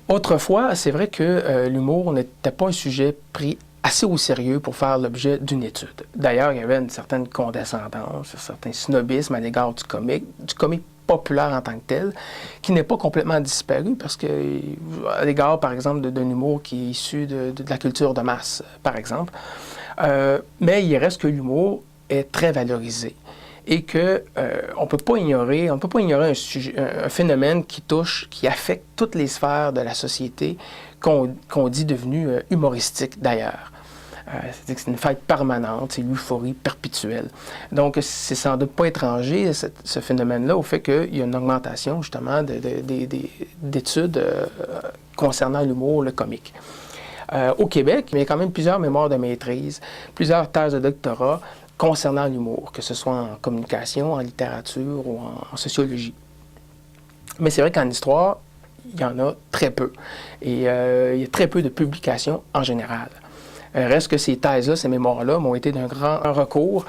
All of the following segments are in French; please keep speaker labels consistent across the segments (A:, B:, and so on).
A: Autrefois, c'est vrai que l'humour n'était pas un sujet pris assez au sérieux pour faire l'objet d'une étude. D'ailleurs, il y avait une certaine condescendance, un certain snobisme à l'égard du comique populaire en tant que tel, qui n'est pas complètement disparu parce que, à l'égard, par exemple, d'un humour qui est issu de la culture de masse, par exemple. Mais il reste que l'humour est très valorisé et que on peut pas ignorer un phénomène qui affecte toutes les sphères de la société qu'on dit devenu humoristique d'ailleurs. C'est-à-dire que c'est une fête permanente, c'est l'euphorie perpétuelle. Donc, c'est sans doute pas étranger, ce phénomène-là, au fait qu'il y a une augmentation, justement, d'études concernant l'humour, le comique. Au Québec, il y a quand même plusieurs mémoires de maîtrise, plusieurs thèses de doctorat concernant l'humour, que ce soit en communication, en littérature ou en sociologie. Mais c'est vrai qu'en histoire, il y en a très peu. Et il y a très peu de publications en général. Reste que ces thèses-là, ces mémoires-là, m'ont été d'un grand recours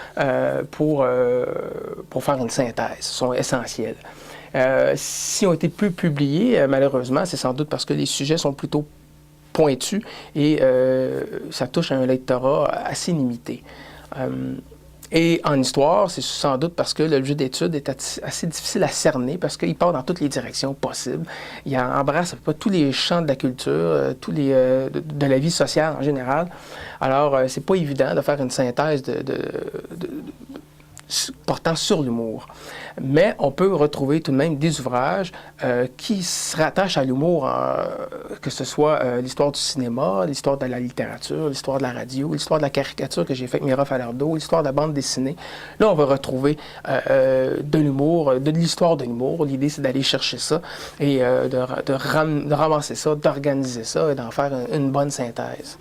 A: pour faire une synthèse, sont essentielles. Si ont été peu publiées, malheureusement, c'est sans doute parce que les sujets sont plutôt pointus et ça touche à un lectorat assez limité. Et en histoire, c'est sans doute parce que l'objet d'étude est assez difficile à cerner parce qu'il part dans toutes les directions possibles. Il embrasse pas tous les champs de la culture, de la vie sociale en général. Alors, c'est pas évident de faire une synthèse portant sur l'humour. Mais on peut retrouver tout de même des ouvrages qui se rattachent à l'humour, que ce soit l'histoire du cinéma, l'histoire de la littérature, l'histoire de la radio, l'histoire de la caricature que j'ai fait avec Mira Falardeau, l'histoire de la bande dessinée. Là, on va retrouver de l'humour, de l'histoire de l'humour. L'idée, c'est d'aller chercher ça et de ramasser ça, d'organiser ça et d'en faire une bonne synthèse.